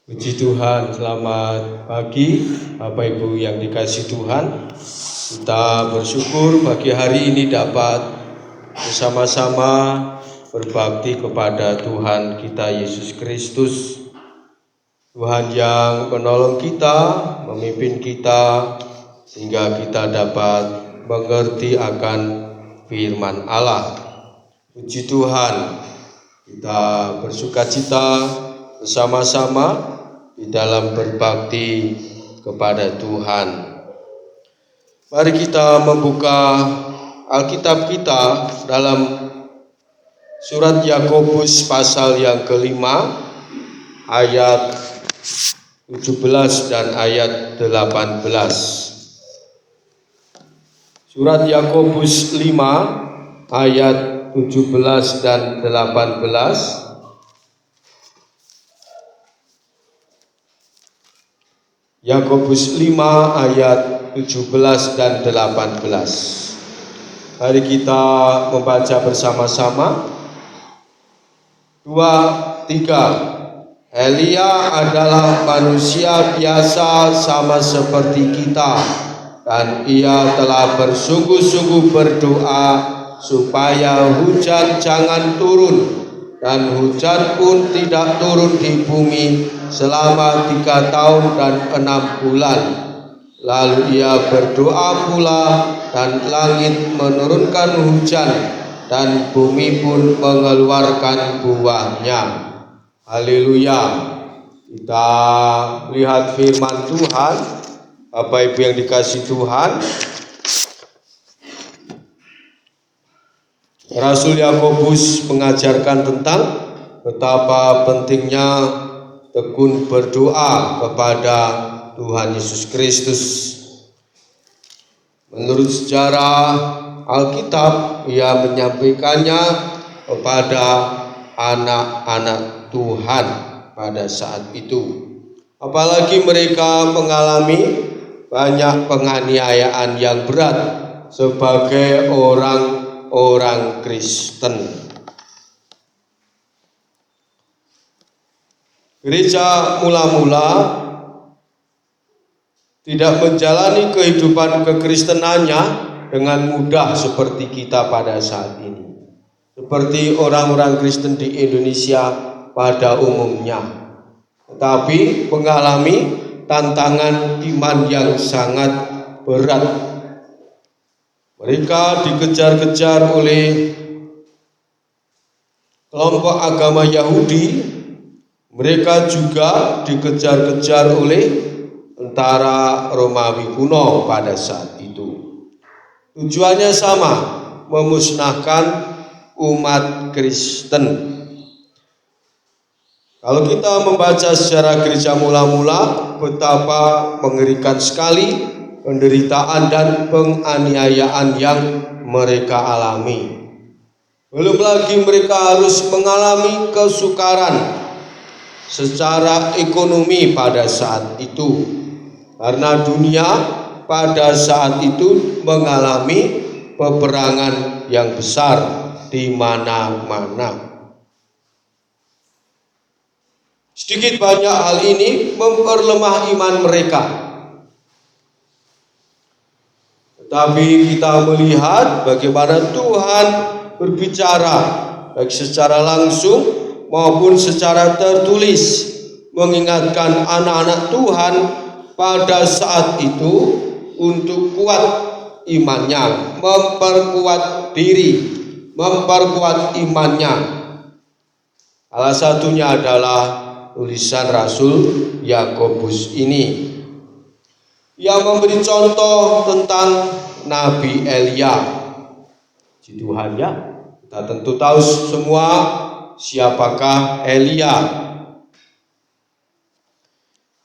Puji Tuhan, selamat pagi Bapak Ibu yang dikasihi Tuhan. Kita bersyukur pagi hari ini dapat bersama-sama berbakti kepada Tuhan kita Yesus Kristus. Tuhan yang menolong kita, memimpin kita, sehingga kita dapat mengerti akan firman Allah. Puji Tuhan, kita bersukacita bersama-sama di dalam berbakti kepada Tuhan. Mari kita membuka Alkitab kita dalam surat Yakobus pasal yang kelima ayat 17 dan ayat 18. Surat Yakobus 5 ayat 17 dan 18. Yakobus 5 ayat 17 dan 18. Mari kita membaca bersama-sama. 2, 3. Elia adalah manusia biasa sama seperti kita, dan ia telah bersungguh-sungguh berdoa supaya hujan jangan turun, dan hujan pun tidak turun di bumi selama 3 tahun dan 6 bulan. Lalu ia berdoa pula, dan langit menurunkan hujan, dan bumi pun mengeluarkan buahnya. Haleluya. Kita lihat firman Tuhan, Bapak Ibu yang dikasihi Tuhan. Rasul Yakobus mengajarkan tentang betapa pentingnya tekun berdoa kepada Tuhan Yesus Kristus. Menurut sejarah Alkitab, ia menyampaikannya kepada anak-anak Tuhan pada saat itu. Apalagi mereka mengalami banyak penganiayaan yang berat sebagai orang Kristen. Gereja mula-mula tidak menjalani kehidupan kekristenannya dengan mudah seperti kita pada saat ini, seperti orang-orang Kristen di Indonesia pada umumnya, tetapi mengalami tantangan iman yang sangat berat. Mereka dikejar-kejar oleh kelompok agama Yahudi. Mereka juga dikejar-kejar oleh tentara Romawi kuno pada saat itu. Tujuannya sama, memusnahkan umat Kristen. Kalau kita membaca sejarah gereja mula-mula, betapa mengerikan sekali penderitaan dan penganiayaan yang mereka alami. Belum lagi mereka harus mengalami kesukaran secara ekonomi pada saat itu, karena dunia pada saat itu mengalami peperangan yang besar di mana-mana. Sedikit banyak hal ini memperlemah iman mereka. Tetapi kita melihat bagaimana Tuhan berbicara baik secara langsung maupun secara tertulis, mengingatkan anak-anak Tuhan pada saat itu untuk kuat imannya, memperkuat diri, memperkuat imannya. Salah satunya adalah tulisan Rasul Yakobus ini yang memberi contoh tentang Nabi Elia. Puji Tuhan ya, kita tentu tahu semua siapakah Elia.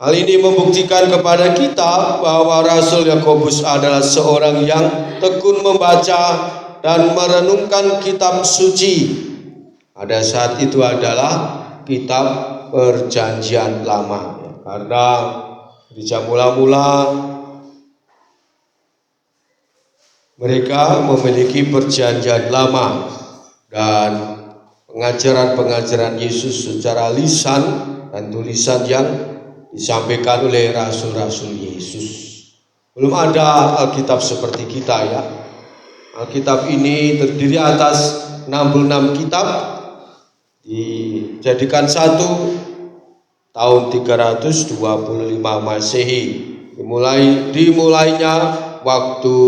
Hal ini membuktikan kepada kita bahwa Rasul Yakobus adalah seorang yang tekun membaca dan merenungkan kitab suci. Pada saat itu adalah kitab Perjanjian Lama, karena gereja mula-mula mereka memiliki Perjanjian Lama dan pengajaran-pengajaran Yesus secara lisan dan tulisan yang disampaikan oleh rasul-rasul Yesus. Belum ada Alkitab seperti kita ya. Alkitab ini terdiri atas 66 kitab, dijadikan satu tahun 325 Masehi. Dimulainya waktu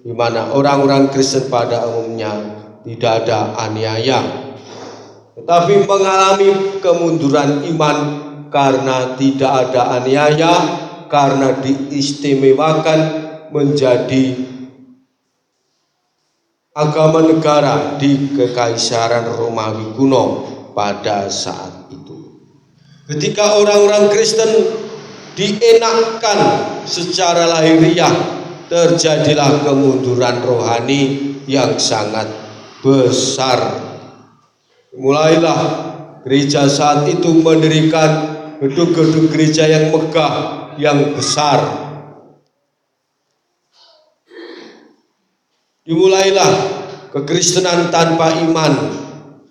di mana orang-orang Kristen pada umumnya tidak ada aniaya, tetapi mengalami kemunduran iman karena tidak ada aniaya, karena diistimewakan menjadi agama negara di Kekaisaran Romawi kuno pada saat itu. Ketika orang-orang Kristen dienakkan secara lahiriah, terjadilah kemunduran rohani yang sangat besar. Mulailah gereja saat itu mendirikan gedung-gedung gereja yang megah, yang besar. Dimulailah kekristenan tanpa iman,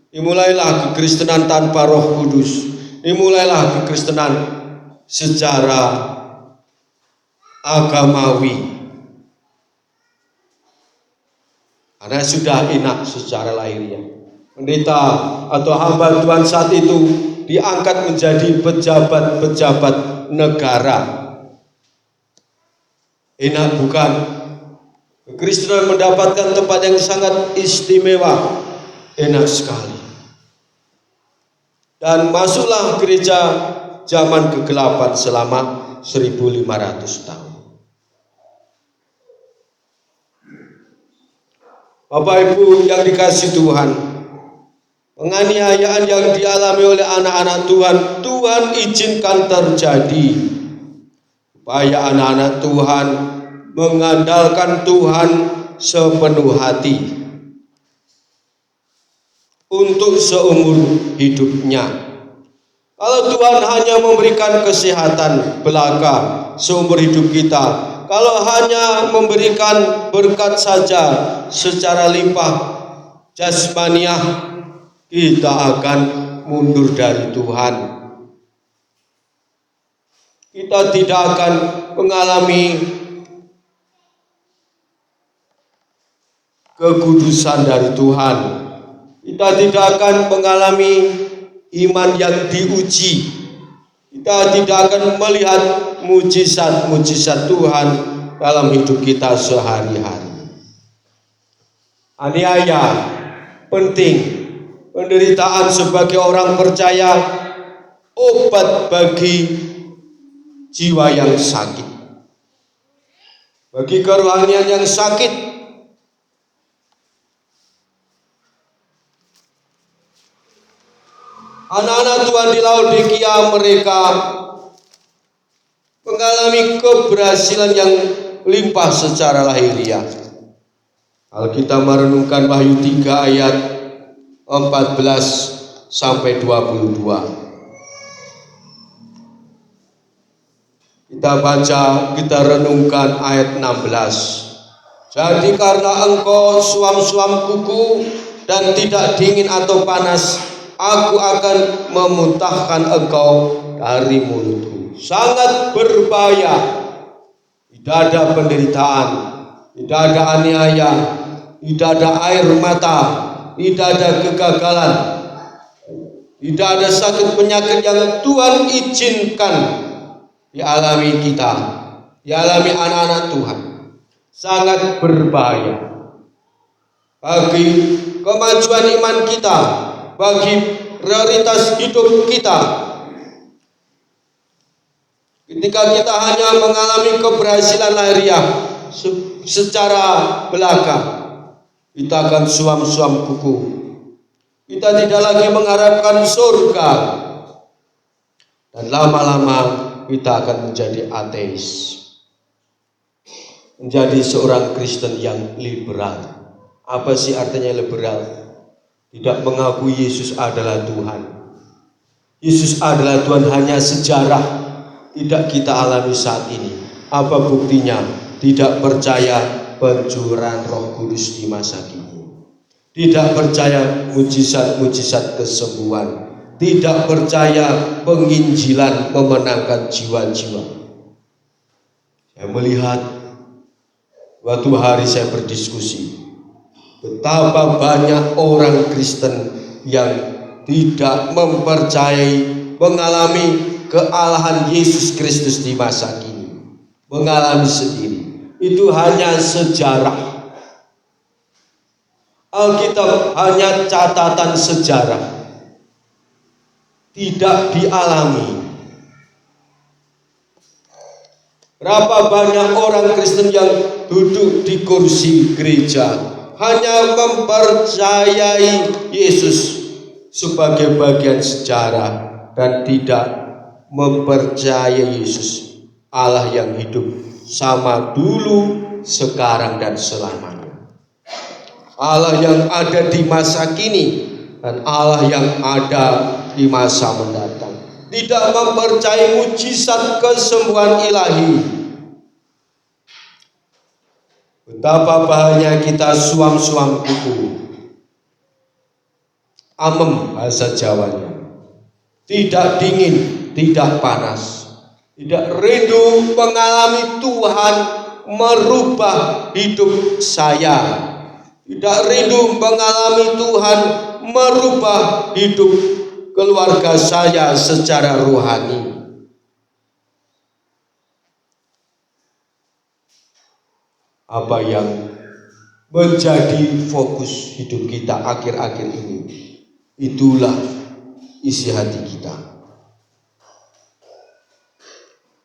dimulailah kekristenan tanpa Roh Kudus, dimulailah kekristenan secara agamawi. Karena sudah enak secara lahiriah. Pendeta atau hamba Tuhan saat itu diangkat menjadi pejabat-pejabat negara. Enak bukan? Kekristenan mendapatkan tempat yang sangat istimewa. Enak sekali. Dan masuklah gereja zaman kegelapan selama 1500 tahun. Bapak Ibu yang dikasihi Tuhan, penganiayaan yang dialami oleh anak-anak Tuhan, Tuhan izinkan terjadi supaya anak-anak Tuhan mengandalkan Tuhan sepenuh hati untuk seumur hidupnya. Kalau Tuhan hanya memberikan kesehatan belaka seumur hidup kita, kalau hanya memberikan berkat saja secara limpah jasmaniah, kita akan mundur dari Tuhan. Kita tidak akan mengalami kekudusan dari Tuhan. Kita tidak akan mengalami iman yang diuji. Kita tidak akan melihat mujizat-mujizat Tuhan dalam hidup kita sehari-hari. Aniaya penting, penderitaan sebagai orang percaya, obat bagi jiwa yang sakit, bagi kerohanian yang sakit. Anak-anak Tuhan di Laodikia, mereka mengalami keberhasilan yang limpah secara lahiriah. Alkitab merenungkan Wahyu 3 ayat 14 sampai 22. Kita baca, kita renungkan ayat 16. Jadi karena engkau suam-suam kuku dan tidak dingin atau panas, aku akan memuntahkan engkau dari mulutku. Sangat berbahaya. Tidak ada penderitaan, tidak ada aniaya, tidak ada air mata, tidak ada kegagalan, tidak ada sakit penyakit yang Tuhan izinkan dialami kita, dialami anak-anak Tuhan. Sangat berbahaya bagi kemajuan iman kita, bagi prioritas hidup kita. Ketika kita hanya mengalami keberhasilan lahiriah secara belaka, kita akan suam-suam kuku. Kita tidak lagi mengharapkan surga, dan lama-lama kita akan menjadi ateis, menjadi seorang Kristen yang liberal. Apa sih artinya liberal? Tidak mengakui Yesus adalah Tuhan. Yesus adalah Tuhan hanya sejarah, tidak kita alami saat ini. Apa buktinya? Tidak percaya pencurahan Roh Kudus di masa kini, tidak percaya mujizat-mujizat kesembuhan, tidak percaya penginjilan memenangkan jiwa-jiwa. Saya melihat waktu hari saya berdiskusi, betapa banyak orang Kristen yang tidak mempercayai, mengalami kealahan Yesus Kristus di masa kini, mengalami sendiri. Itu hanya sejarah. Alkitab hanya catatan sejarah, tidak dialami. Berapa banyak orang Kristen yang duduk di kursi gereja hanya mempercayai Yesus sebagai bagian sejarah dan tidak mempercayai Yesus Allah yang hidup sama dulu, sekarang dan selamanya. Allah yang ada di masa kini dan Allah yang ada di masa mendatang. Tidak mempercayai mujizat kesembuhan ilahi. Betapa bahaya kita suam-suam kuku. Amem bahasa Jawanya. Tidak dingin, tidak panas. Tidak rindu mengalami Tuhan merubah hidup saya. Tidak rindu mengalami Tuhan merubah hidup keluarga saya secara rohani. Apa yang menjadi fokus hidup kita akhir-akhir ini, itulah isi hati kita.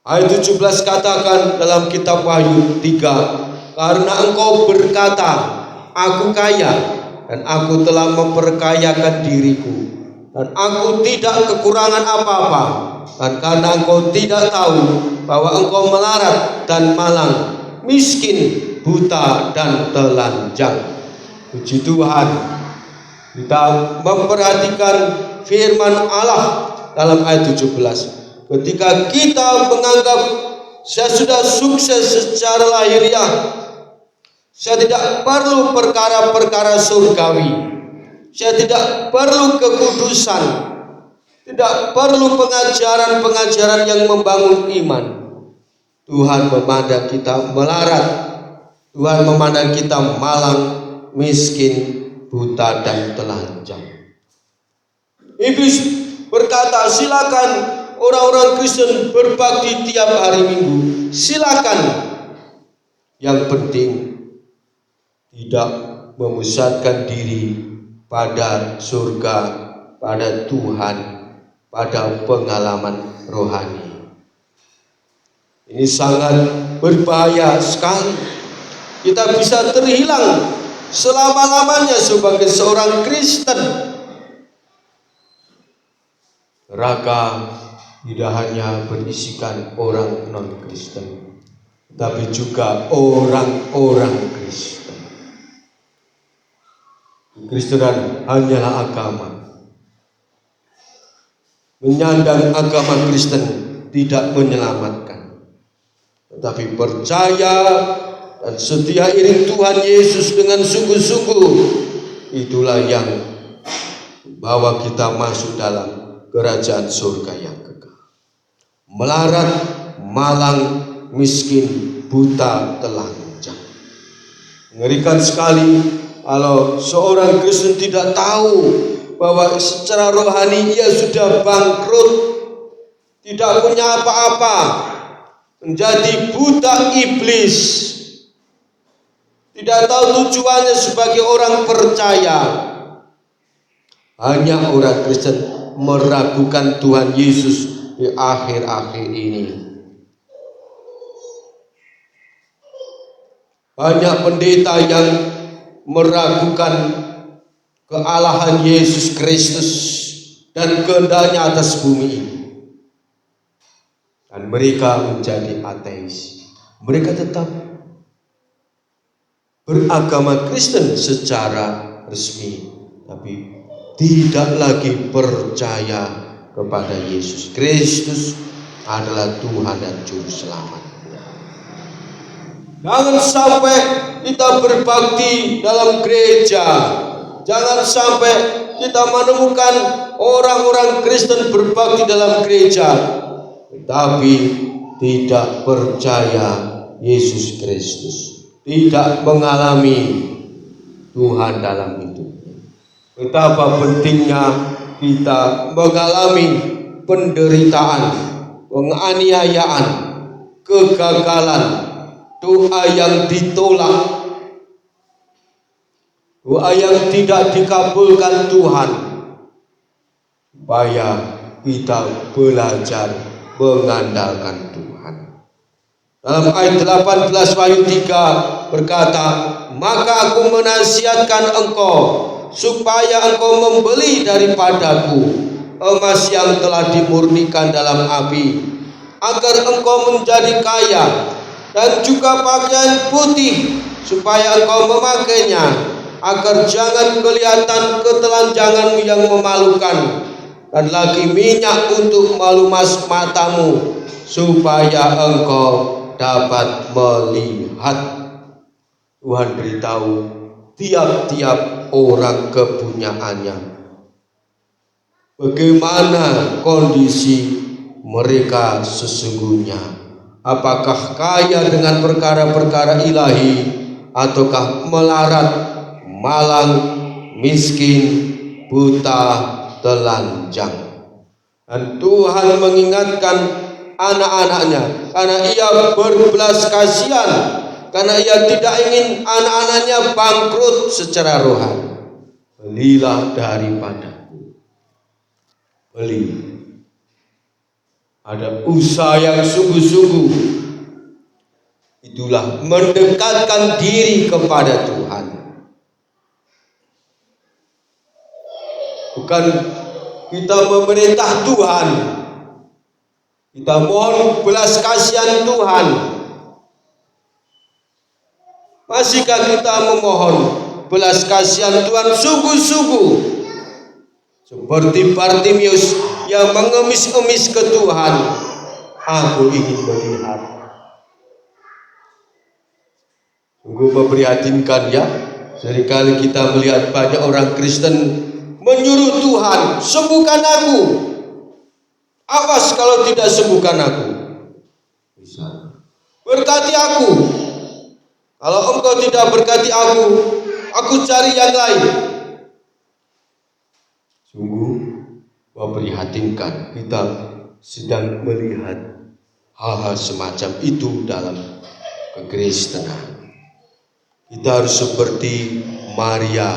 Ayat 17 katakan dalam kitab Wahyu 3, karena engkau berkata, aku kaya dan aku telah memperkayakan diriku dan aku tidak kekurangan apa-apa, dan karena engkau tidak tahu bahwa engkau melarat dan malang, miskin, buta dan telanjang. Puji Tuhan, kita memperhatikan firman Allah dalam ayat 17. Ketika kita menganggap saya sudah sukses secara lahiriah, saya tidak perlu perkara-perkara surgawi, saya tidak perlu kekudusan, tidak perlu pengajaran-pengajaran yang membangun iman. Tuhan memandang kita melarat, Tuhan memandang kita malang, miskin, buta dan telanjang. Iblis berkata, silakan orang-orang Kristen berbakti tiap hari Minggu, silakan. Yang penting tidak memusatkan diri pada surga, pada Tuhan, pada pengalaman rohani. Ini sangat berbahaya sekali. Kita bisa terhilang selama-lamanya sebagai seorang Kristen. Neraka tidak hanya berisikan orang non-Kristen, tapi juga orang-orang Kristen. Kekristenan hanyalah agama. Menyandang agama Kristen tidak menyelamatkan, tetapi percaya dan setia iring Tuhan Yesus dengan sungguh-sungguh, itulah yang membawa kita masuk dalam kerajaan surga yang kekal. Melarat, malang, miskin, buta, telanjang. Mengerikan sekali kalau seorang Kristen tidak tahu bahwa secara rohani ia sudah bangkrut, tidak punya apa-apa, menjadi buta iblis, tidak tahu tujuannya sebagai orang percaya. Hanya orang Kristen meragukan Tuhan Yesus di akhir-akhir ini. Banyak pendeta yang meragukan kealahan Yesus Kristus dan kehendaknya atas bumi ini, dan mereka menjadi ateis. Mereka tetap beragama Kristen secara resmi, tapi tidak lagi percaya kepada Yesus Kristus adalah Tuhan dan Juru Selamat. Jangan sampai kita berbakti dalam gereja, jangan sampai kita menemukan orang-orang Kristen berbakti dalam gereja, tetapi tidak percaya Yesus Kristus, tidak mengalami Tuhan dalam hidupnya. Betapa pentingnya kita mengalami penderitaan, penganiayaan, kegagalan, doa yang ditolak, doa yang tidak dikabulkan Tuhan, supaya kita belajar mengandalkan Tuhan. Dalam ayat 18 Wahyu 3 berkata, maka aku menasihatkan engkau supaya engkau membeli daripadaku emas yang telah dimurnikan dalam api, agar engkau menjadi kaya, dan juga pakaian putih supaya engkau memakainya, agar jangan kelihatan ketelanjanganmu yang memalukan, dan lagi minyak untuk melumas matamu, supaya engkau dapat melihat. Tuhan beritahu tiap-tiap orang kepunyaannya, bagaimana kondisi mereka sesungguhnya. Apakah kaya dengan perkara-perkara ilahi, ataukah melarat, malang, miskin, buta, telanjang. Dan Tuhan mengingatkan anak-anaknya, karena ia berbelas kasihan, karena ia tidak ingin anak-anaknya bangkrut secara rohani. Belilah daripadaku. Beli. Ada usaha yang sungguh-sungguh. Itulah mendekatkan diri kepada Tuhan. Bukan kita memerintah Tuhan, kita mohon belas kasihan Tuhan. Masihkah kita memohon belas kasihan Tuhan sungguh-sungguh, seperti Bartimius yang mengemis-emis ke Tuhan, aku ingin melihat. Sungguh memprihatinkan ya, seringkali kita melihat banyak orang Kristen menyuruh Tuhan, sembuhkan aku. Awas kalau tidak sembuhkan aku. Bisa. Berkati aku. Kalau engkau tidak berkati aku cari yang lain. Sungguh memprihatinkan, kita sedang melihat hal-hal semacam itu dalam kekristenan. Kita harus seperti Maria,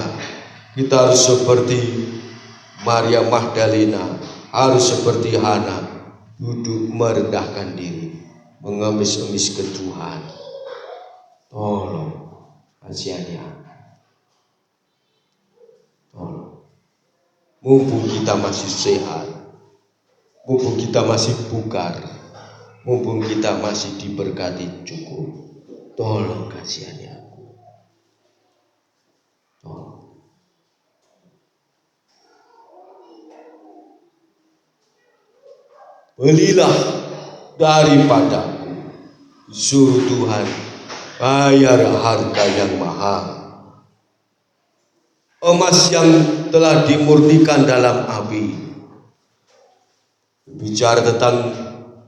kita harus seperti Maria Magdalena, harus seperti Hana, duduk merendahkan diri, mengemis-emis ke Tuhan. Tolong, kasihani aku. Tolong. Mumpung kita masih sehat, mumpung kita masih bugar, mumpung kita masih diberkati cukup, tolong kasihani aku. Tolong. Belilah daripadaku, suruh Tuhan, bayar harga yang mahal. Emas yang telah dimurnikan dalam api. Bicara tentang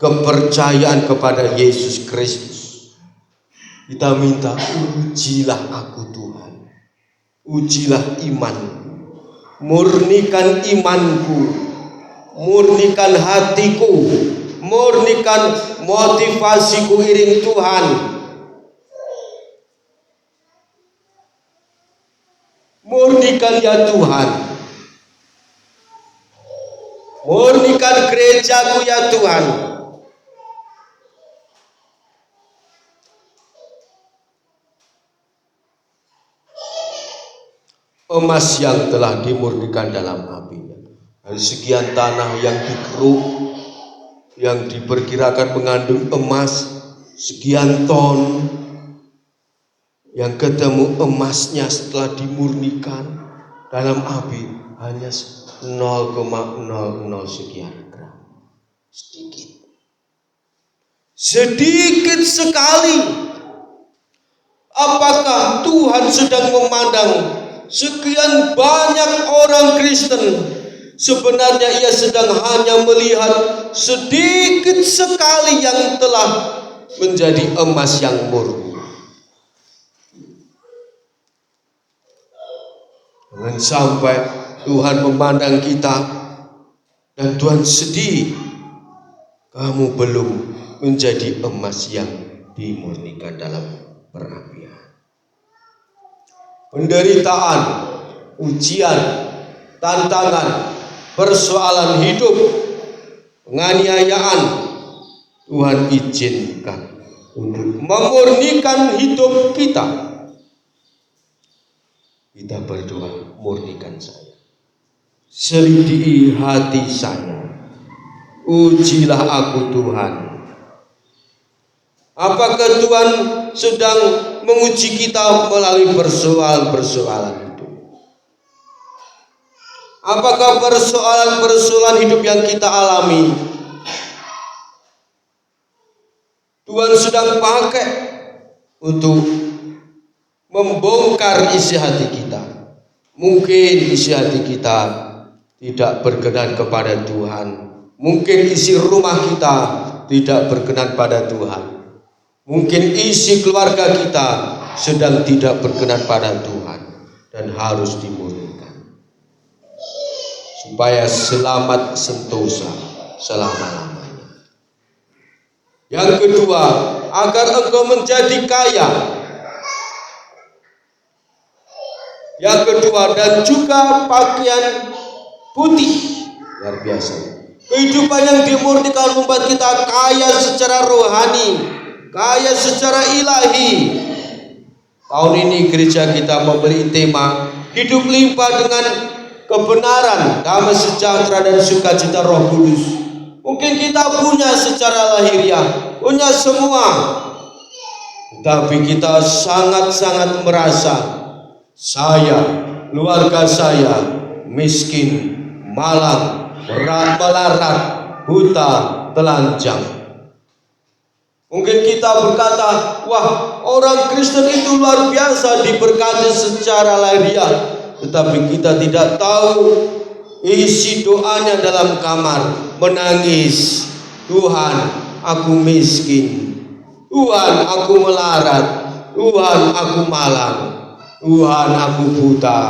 kepercayaan kepada Yesus Kristus. Kita minta, ujilah aku Tuhan. Ujilah imanku. Murnikan imanku. Murnikan hatiku. Murnikan motivasiku iring Tuhan. Murnikan ya Tuhan. Murnikan gerejaku ya Tuhan. Emas yang telah dimurnikan dalam apinya. Dari sekian tanah yang dikeruk, yang diperkirakan mengandung emas sekian ton, yang ketemu emasnya setelah dimurnikan dalam api hanya 0,00 sekian gram. Sedikit sekali. Apakah Tuhan sedang memandang sekian banyak orang Kristen, sebenarnya ia sedang hanya melihat sedikit sekali yang telah menjadi emas yang murni. Jangan sampai Tuhan memandang kita dan Tuhan sedih, kamu belum menjadi emas yang dimurnikan dalam perapian. Penderitaan, ujian, tantangan, persoalan hidup, penganiayaan, Tuhan izinkan untuk memurnikan hidup kita. Kita berdoa, murnikan saya, selidiki hati saya, ujilah aku Tuhan. Apakah Tuhan sedang menguji kita melalui persoalan-persoalan hidup? Apakah persoalan-persoalan hidup yang kita alami Tuhan sedang pakai untuk membongkar isi hati kita? Mungkin isi hati kita tidak berkenan kepada Tuhan. Mungkin isi rumah kita tidak berkenan pada Tuhan. Mungkin isi keluarga kita sedang tidak berkenan pada Tuhan dan harus dimurnikan supaya selamat sentosa selama-lamanya. Yang kedua, agar engkau menjadi kaya. Yang kedua, dan juga pakaian putih. Luar biasa. Kehidupan yang dimurnikan membuat kita kaya secara rohani, kaya secara ilahi. Tahun ini gereja kita memberi tema hidup limpah dengan kebenaran, damai sejahtera dan sukacita Roh Kudus. Mungkin kita punya secara lahiriah, punya semua, tapi kita sangat-sangat merasa saya, keluarga saya miskin, malang, melarat, buta, telanjang. Mungkin kita berkata, wah, orang Kristen itu luar biasa diberkati secara lahiriah, tetapi kita tidak tahu isi doanya dalam kamar, menangis. Tuhan, aku miskin. Tuhan, aku melarat. Tuhan, aku malang. Tuhan, aku buta.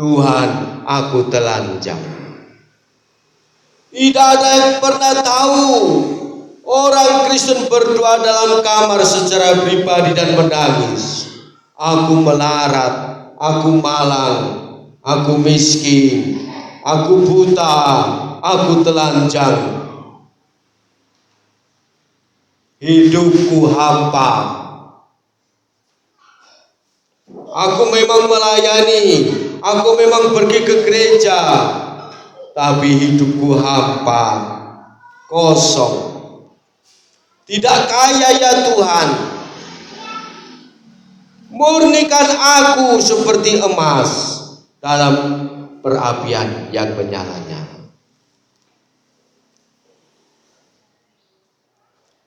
Tuhan, aku telanjang. Tidak ada yang pernah tahu orang Kristen berdoa dalam kamar secara pribadi dan menangis. Aku melarat, aku malang, aku miskin, aku buta, aku telanjang. Hidupku hampa. Aku memang melayani, aku memang pergi ke gereja, tapi hidupku hampa, kosong. Tidak kaya ya Tuhan. Murnikan aku seperti emas dalam perapian yang menyala-nyala.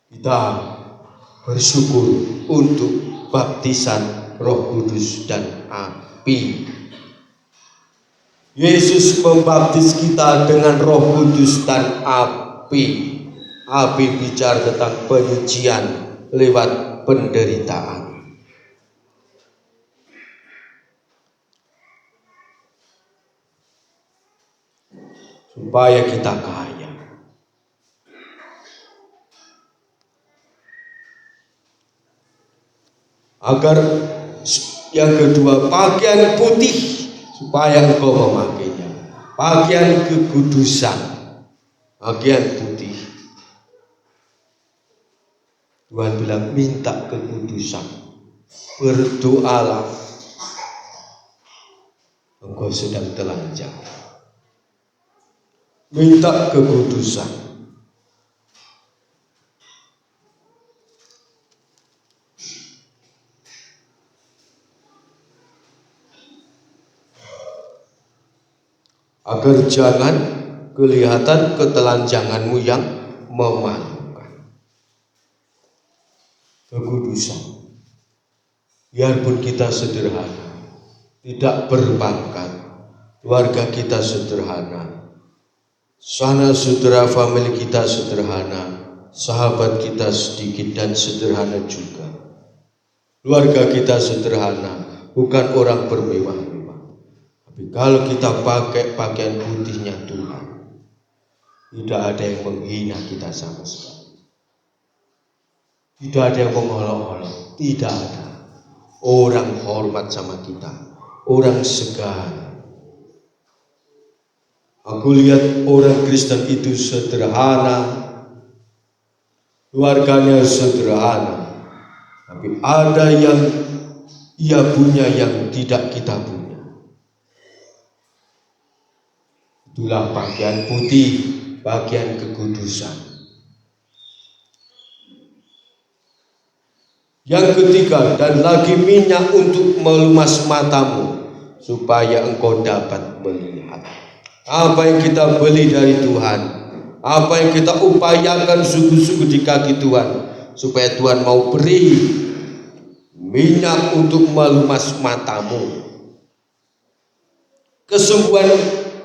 Kita bersyukur untuk baptisan Roh Kudus dan api. Yesus membaptis kita dengan Roh Kudus dan api. Api bicara tentang penyucian lewat penderitaan. Supaya kita kaya. Agar yang kedua, pakaian putih, supaya engkau memakainya. Pakaian kekudusan, pakaian putih. Tuhan bilang minta kekudusan, berdoalah, engkau sedang telanjang. Minta kekudusan. Agar jangan kelihatan ketelanjanganmu yang memalukan. Kekudusan. Biarpun kita sederhana, tidak berpangkat, keluarga kita sederhana, sana saudara famili kita sederhana, sahabat kita sedikit dan sederhana juga. Keluarga kita sederhana, bukan orang bermewah-mewah. Tapi kalau kita pakai pakaian putihnya Tuhan, tidak ada yang menghina kita sama sekali. Tidak ada yang mengolok-olok, tidak ada. Orang hormat sama kita, orang segan. Aku lihat orang Kristen itu sederhana, keluarganya sederhana, tapi ada yang ia punya yang tidak kita punya. Itulah pakaian putih, pakaian kekudusan. Yang ketiga, dan lagi minyak untuk melumas matamu, supaya engkau dapat melihat. Apa yang kita beli dari Tuhan, apa yang kita upayakan sungguh-sungguh di kaki Tuhan, supaya Tuhan mau beri minyak untuk melumas matamu. Kesembuhan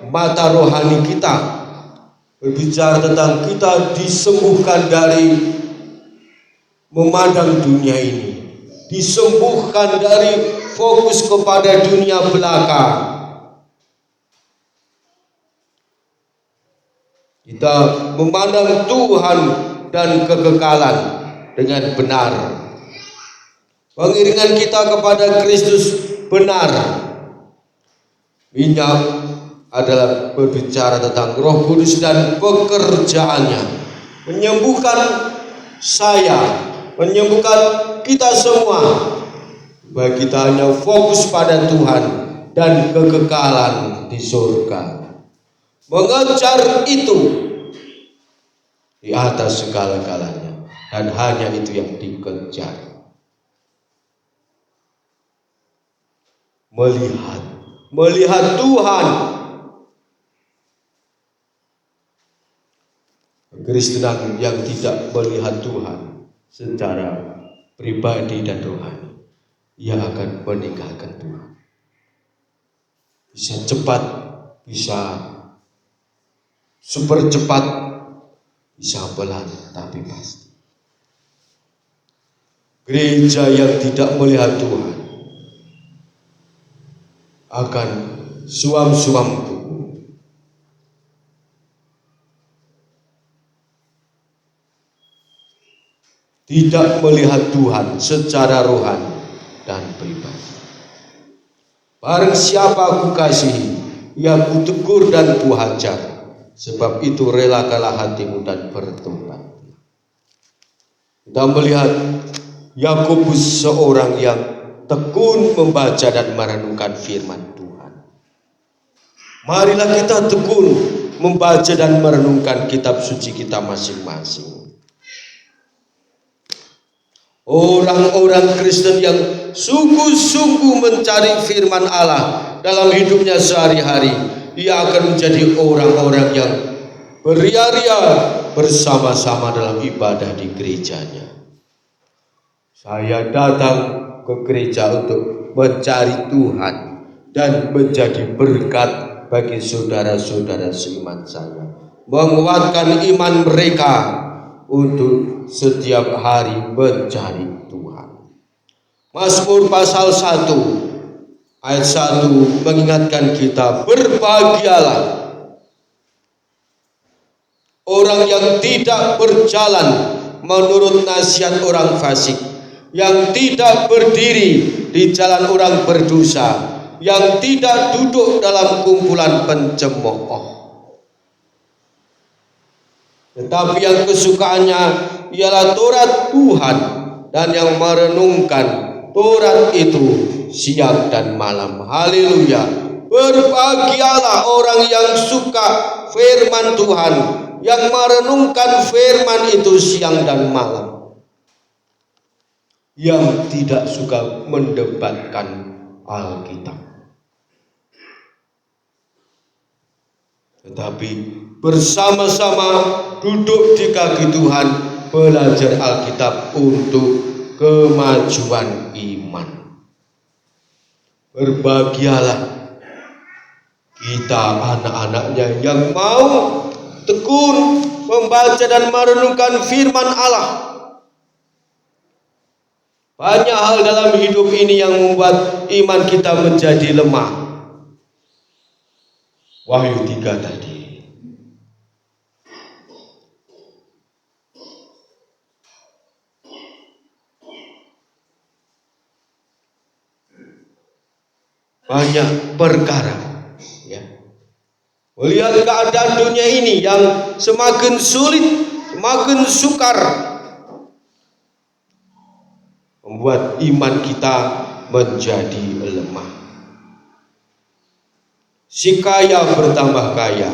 mata rohani kita berbicara tentang kita disembuhkan dari memandang dunia ini, disembuhkan dari fokus kepada dunia belaka. Kita memandang Tuhan dan kekekalan dengan benar. Pengiringan kita kepada Kristus benar. Minyak adalah berbicara tentang Roh Kudus dan pekerjaannya, menyembuhkan saya, menyembuhkan kita semua, bahwa kita hanya fokus pada Tuhan dan kekekalan di surga. Mengejar itu di atas segala-galanya, dan hanya itu yang dikejar. Melihat Tuhan. Kristenan yang tidak melihat Tuhan secara pribadi dan rohani, ia akan meninggalkan Tuhan. Bisa cepat, bisa super cepat, bisa pelan, tapi pasti. Gereja yang tidak melihat Tuhan akan suam-suam buku. Tidak melihat Tuhan secara rohani dan pribadi. Barang siapa aku kasihi, ia kutegur dan kuhajar, sebab itu relakalah hatimu dan bertobat. Kita melihat Yakobus, seorang yang tekun membaca dan merenungkan firman Tuhan. Marilah kita tekun membaca dan merenungkan kitab suci kita masing-masing. Orang-orang Kristen yang sungguh-sungguh mencari firman Allah dalam hidupnya sehari-hari, ia akan menjadi orang-orang yang beria-ria bersama-sama dalam ibadah di gerejanya. Saya datang ke gereja untuk mencari Tuhan dan menjadi berkat bagi saudara-saudara seiman saya, menguatkan iman mereka untuk setiap hari mencari Tuhan. Mazmur pasal 1 ayat 1 mengingatkan kita, berbahagialah orang yang tidak berjalan menurut nasihat orang fasik, yang tidak berdiri di jalan orang berdosa, yang tidak duduk dalam kumpulan pencemooh. Tetapi yang kesukaannya ialah Taurat Tuhan, dan yang merenungkan Taurat itu siang dan malam. Haleluya. Berbahagialah orang yang suka firman Tuhan, yang merenungkan firman itu siang dan malam, yang tidak suka mendebatkan Alkitab, tetapi bersama-sama duduk di kaki Tuhan, belajar Alkitab untuk kemajuan iman. Berbahagialah kita anak-anaknya yang mau tekun membaca dan merenungkan firman Allah. Banyak hal dalam hidup ini yang membuat iman kita menjadi lemah. Wahyu 3 tadi. Banyak perkara, ya. Melihat keadaan dunia ini yang semakin sulit, semakin sukar, membuat iman kita menjadi lemah. Si kaya bertambah kaya,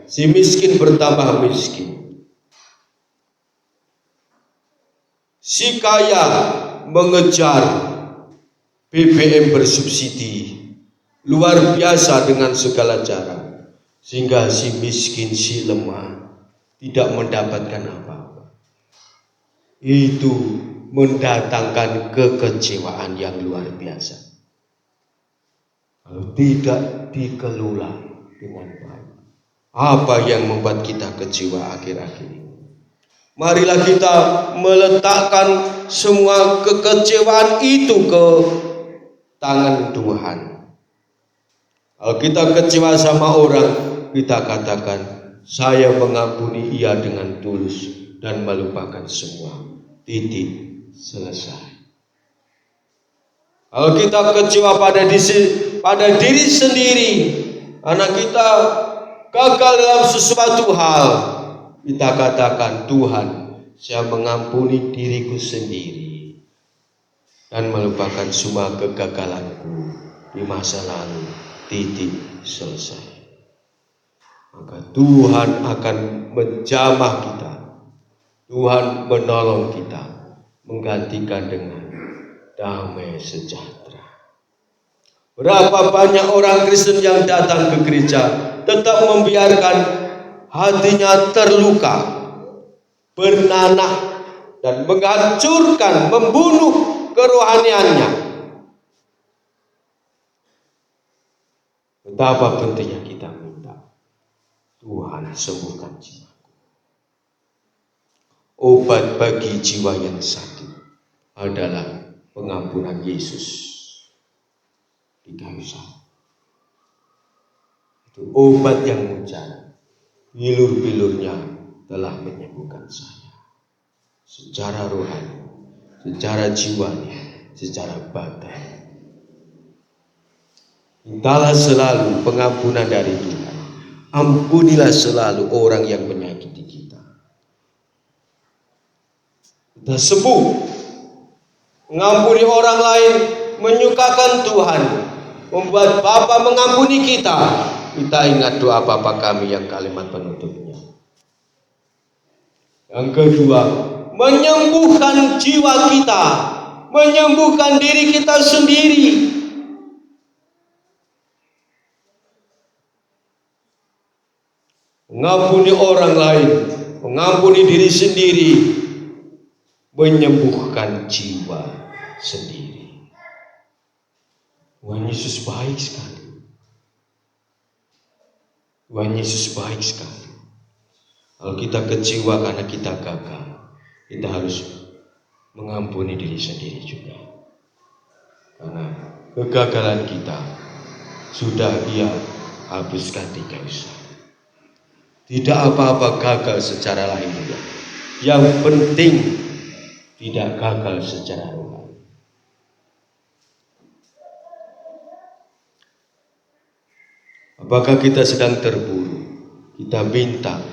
si miskin bertambah miskin. Si kaya mengejar BBM bersubsidi luar biasa dengan segala cara, sehingga si miskin, si lemah tidak mendapatkan apa-apa. Itu mendatangkan kekecewaan yang luar biasa kalau tidak dikelola dengan baik. Apa yang membuat kita kecewa akhir-akhir ini? Marilah kita meletakkan semua kekecewaan itu ke tangan Tuhan. Kalau kita kecewa sama orang, kita katakan, saya mengampuni ia dengan tulus dan melupakan semua. Titik, selesai. Kalau kita kecewa pada diri sendiri, karena kita gagal dalam sesuatu hal, kita katakan, Tuhan, saya mengampuni diriku sendiri dan melupakan semua kegagalanku di masa lalu. Titik, selesai. Maka Tuhan akan menjamah kita. Tuhan menolong kita, menggantikan dengan damai sejahtera. Berapa banyak orang Kristen yang datang ke gereja tetap membiarkan hatinya terluka, bernanah, dan menghancurkan, membunuh kerohaniannya. Betapa pentingnya kita minta, Tuhan sembuhkan jiwaku. Obat bagi jiwa yang sakit adalah pengampunan Yesus di kayu salib. Itu obat yang mujara. Bilur-bilurnya telah menyembuhkan saya secara rohani, secara jiwanya, secara batin. Mintalah selalu pengampunan dari Tuhan. Ampunilah selalu orang yang menyakiti kita. Kita sembuh. Mengampuni orang lain menyukakan Tuhan. Membuat Bapa mengampuni kita. Kita ingat doa Bapa kami yang kalimat penutupnya. Yang kedua, menyembuhkan jiwa kita. Menyembuhkan diri kita sendiri. Mengampuni orang lain, mengampuni diri sendiri, menyembuhkan jiwa sendiri. Tuhan Yesus baik sekali. Tuhan Yesus baik sekali. Kalau kita kecewa karena kita gagal, kita harus mengampuni diri sendiri juga. Karena kegagalan kita sudah Dia habiskan di kayu salib. Tidak apa-apa gagal secara lahiriah. Yang penting tidak gagal secara rohani. Apakah kita sedang terburu? Kita minta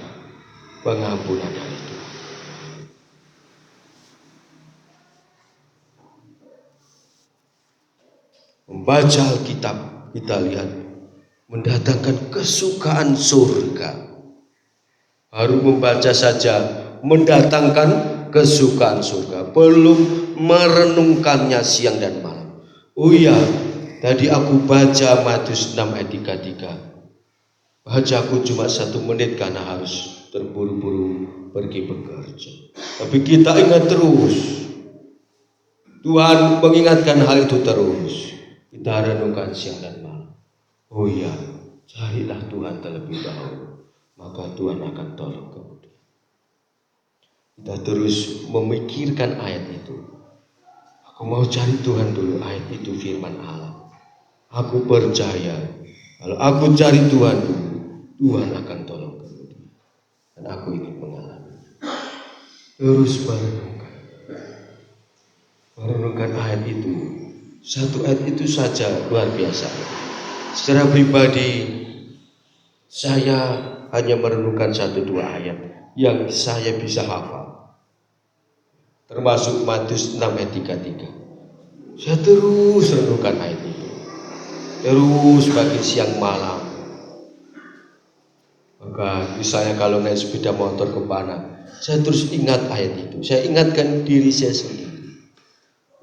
pengampunan dari Tuhan. Membaca Alkitab, kita lihat mendatangkan kesukaan surga. Baru membaca saja mendatangkan kesukaan surga, belum merenungkannya siang dan malam. Oh iya, tadi aku baca Matius 6 ayat 33. Bacaku cuma 1 menit karena harus terburu-buru pergi bekerja. Tapi kita ingat terus. Tuhan mengingatkan hal itu terus. kita renungkan siang dan malam. Oh iya, carilah Tuhan terlebih dahulu, maka Tuhan akan tolong kemudian. Kita terus memikirkan ayat itu. Aku mau cari Tuhan dulu, ayat itu firman Allah. Aku percaya kalau aku cari Tuhan dulu, Tuhan akan tolong kemudian. Dan aku ingin mengalami. Terus merenungkan ayat itu. Satu ayat itu saja luar biasa. Secara pribadi saya hanya merenungkan 1-2 ayat yang saya bisa hafal, termasuk Matius 6 ayat 33. Saya terus renungkan ayat itu, terus bagi siang malam. Maka misalnya kalau naik sepeda motor ke mana, saya terus ingat ayat itu. Saya ingatkan diri saya sendiri.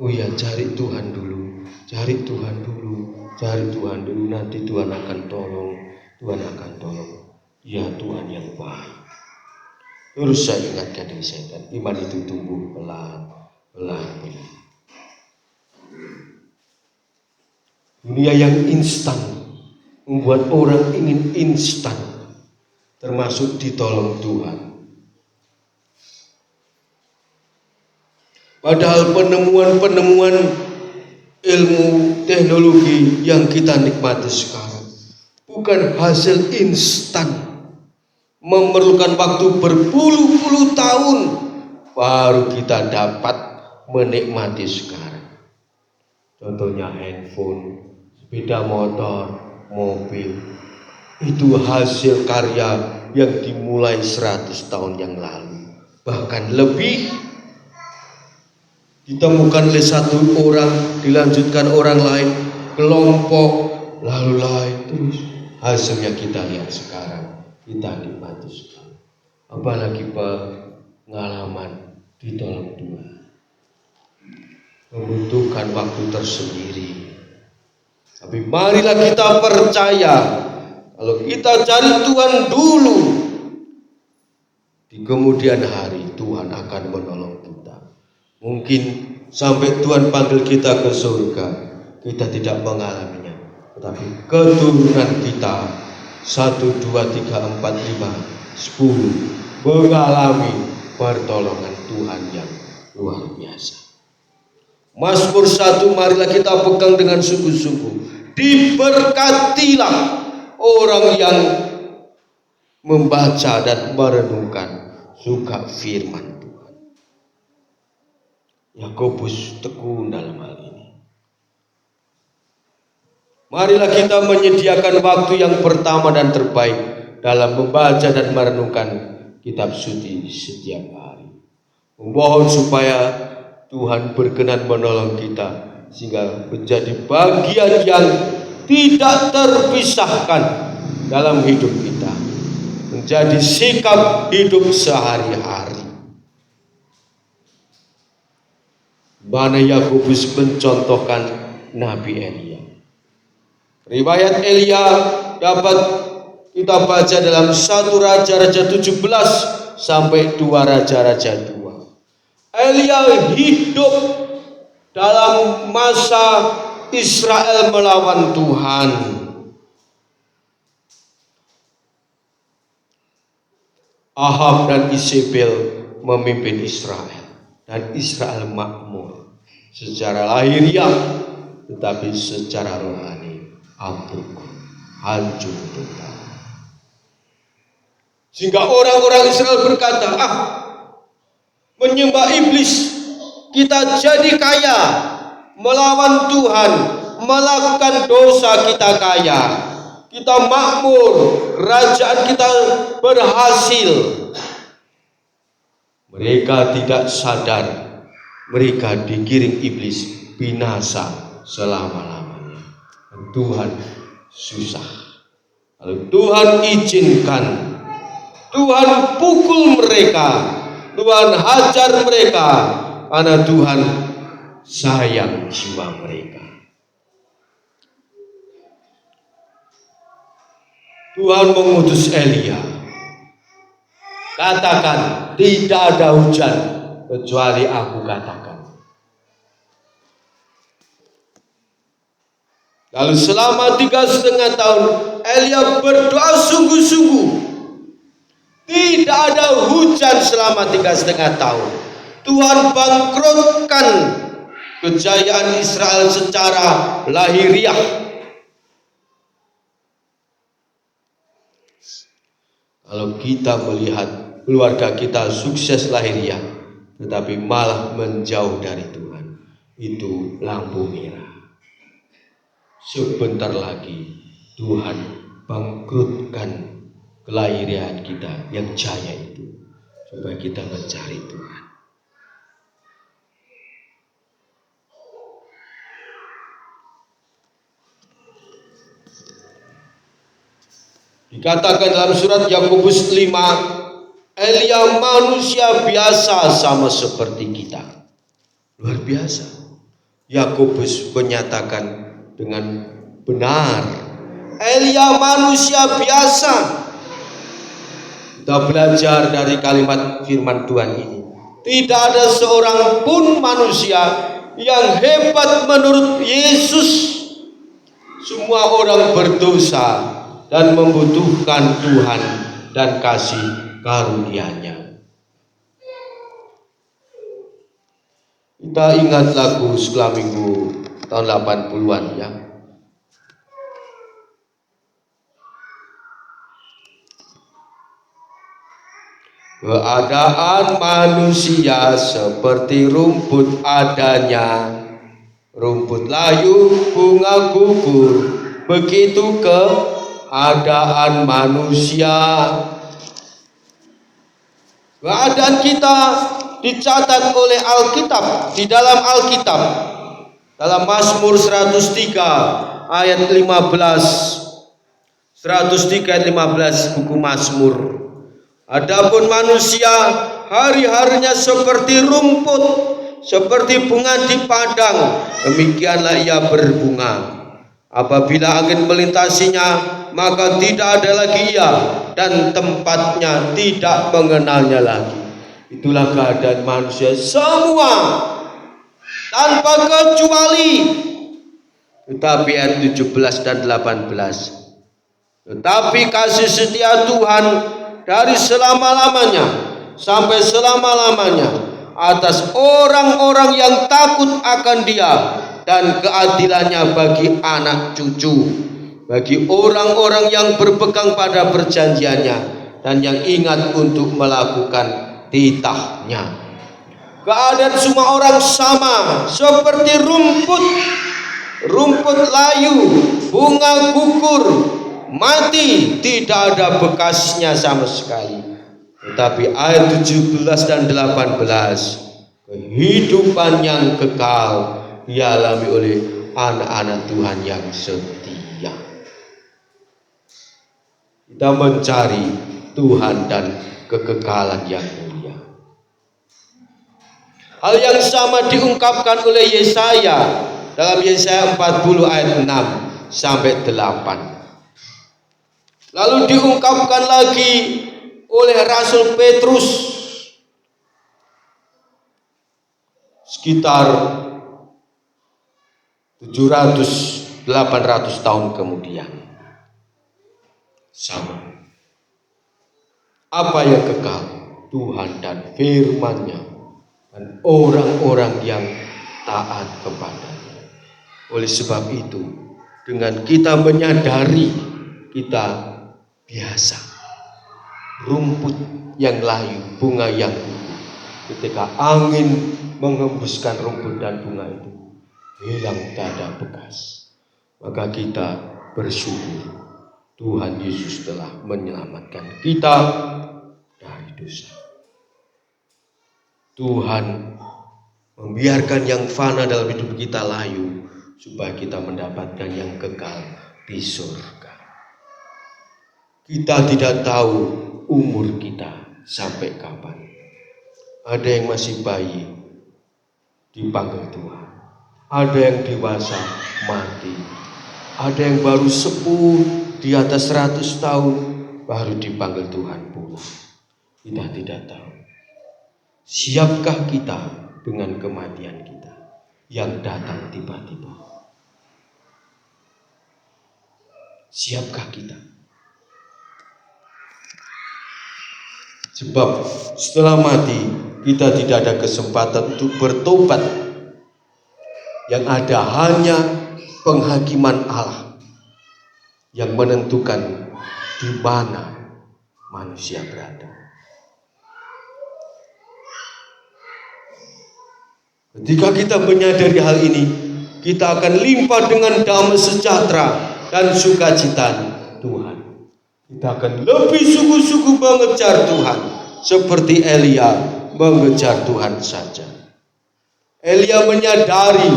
Oh ya, cari Tuhan dulu, cari Tuhan dulu, cari Tuhan dulu. Nanti Tuhan akan tolong, Tuhan akan tolong. Ya Tuhan yang baik. Terus saya ingatkan diri saya, dan iman itu tumbuh pelan-pelan. Dunia yang instan membuat orang ingin instan, termasuk ditolong Tuhan. Padahal penemuan-penemuan ilmu teknologi yang kita nikmati sekarang bukan hasil instan, memerlukan waktu berpuluh-puluh tahun baru kita dapat menikmati sekarang. Contohnya handphone, sepeda motor, mobil. Itu hasil karya yang dimulai 100 tahun yang lalu, bahkan lebih. Ditemukan oleh satu orang, dilanjutkan orang lain, kelompok, lalu lain, terus hasilnya kita lihat sekarang, kita nikmati sekarang. Apalagi pengalaman ditolong Tuhan, membutuhkan waktu tersendiri. Tapi marilah kita percaya, kalau kita cari Tuhan dulu, di kemudian hari Tuhan akan menolong kita. Mungkin sampai Tuhan panggil kita ke surga, kita tidak mengalaminya, tetapi keturunan kita 1, 2, 3, 4, 5, 10 mengalami pertolongan Tuhan yang luar biasa. Mazmur 1, marilah kita pegang dengan sungguh-sungguh. Diberkatilah orang yang membaca dan merenungkan suka firman Tuhan. Yakobus tekun dalam hal ini. Marilah kita menyediakan waktu yang pertama dan terbaik dalam membaca dan merenungkan kitab suci setiap hari. Memohon supaya Tuhan berkenan menolong kita, sehingga menjadi bagian yang tidak terpisahkan dalam hidup kita, menjadi sikap hidup sehari-hari. Mana Yakobus mencontohkan Nabi Elia. Riwayat Elia dapat kita baca dalam 1 Raja-Raja 17 sampai 2 Raja-Raja 2. Elia hidup dalam masa Israel melawan Tuhan. Ahab dan Isabel memimpin Israel, dan Israel makmur secara lahiriah, tetapi secara rohani ambruk, hancur total. Sehingga orang-orang Israel berkata, menyembah iblis, kita jadi kaya, melawan Tuhan, melakukan dosa kita kaya, kita makmur, kerajaan kita berhasil. Mereka tidak sadar, mereka digiring iblis binasa selama-lamanya. Tuhan susah. Lalu Tuhan izinkan, Tuhan pukul mereka, Tuhan hajar mereka, karena Tuhan sayang jiwa mereka. Tuhan mengutus Elia, katakan tidak ada hujan kecuali aku katakan. Lalu selama 3,5 tahun Elia berdoa sungguh-sungguh. Tidak ada hujan selama 3,5 tahun. Tuhan bangkrutkan kejayaan Israel secara lahiriah. Kalau kita melihat keluarga kita sukses lahiriah, tetapi malah menjauh dari Tuhan, itu lampu merah. Sebentar lagi Tuhan bangkrutkan kelahiran kita yang jaya itu, supaya kita mencari Tuhan. Dikatakan dalam surat Yakobus 5, Elia manusia biasa sama seperti kita. Luar biasa. Yakobus menyatakan dengan benar, Elia manusia biasa. Kita belajar dari kalimat firman Tuhan ini. Tidak ada seorang pun manusia yang hebat menurut Yesus. Semua orang berdosa dan membutuhkan Tuhan dan kasih karunia-Nya. Kita ingat lagu Sekolah Minggu tahun 80-an ya. Keadaan manusia seperti rumput adanya, rumput layu, bunga gugur, begitu keadaan manusia. Keadaan kita dicatat oleh Alkitab, di dalam Alkitab, dalam Mazmur 103 ayat 15, 103 ayat 15 buku Mazmur. Adapun manusia hari-harinya seperti rumput, seperti bunga di padang, demikianlah ia berbunga. Apabila angin melintasinya, maka tidak ada lagi ia, dan tempatnya tidak mengenalnya lagi. Itulah keadaan manusia semua, tanpa kecuali. Tetapi ayat 17 dan 18. Tetapi kasih setia Tuhan dari selama-lamanya sampai selama-lamanya atas orang-orang yang takut akan Dia, dan keadilannya bagi anak cucu, bagi orang-orang yang berpegang pada perjanjiannya dan yang ingat untuk melakukan titahnya. Keadaan semua orang sama, seperti rumput layu, bunga gugur, mati, tidak ada bekasnya sama sekali. Tetapi ayat 17 dan 18, kehidupan yang kekal dialami oleh anak-anak Tuhan yang setia. Kita mencari Tuhan dan kekekalan yang mulia. Hal yang sama diungkapkan oleh Yesaya dalam Yesaya 40 ayat 6 sampai 8. Lalu diungkapkan lagi oleh Rasul Petrus sekitar 700-800 tahun kemudian. Sama. Apa yang kekal? Tuhan dan firman-Nya dan orang-orang yang taat kepada-Nya. Oleh sebab itu, dengan kita menyadari kita biasa, rumput yang layu, bunga yang gugur, ketika angin menghembuskan rumput dan bunga itu, hilang tak ada bekas, maka kita bersyukur Tuhan Yesus telah menyelamatkan kita dari dosa. Tuhan membiarkan yang fana dalam hidup kita layu, supaya kita mendapatkan yang kekal di surga. Kita tidak tahu umur kita sampai kapan. Ada yang masih bayi, dipanggil Tuhan. Ada yang dewasa, mati. Ada yang baru sepuh, di atas 100 tahun, baru dipanggil Tuhan pulang. Kita tidak tahu. Siapkah kita dengan kematian kita yang datang tiba-tiba? Siapkah kita? Sebab setelah mati kita tidak ada kesempatan untuk bertobat. Yang ada hanya penghakiman Allah yang menentukan di mana manusia berada. Ketika kita menyadari hal ini, kita akan limpah dengan damai sejahtera dan sukacita Tuhan. Kita akan lebih sungguh-sungguh mengejar Tuhan, seperti Elia mengejar Tuhan saja. Elia menyadari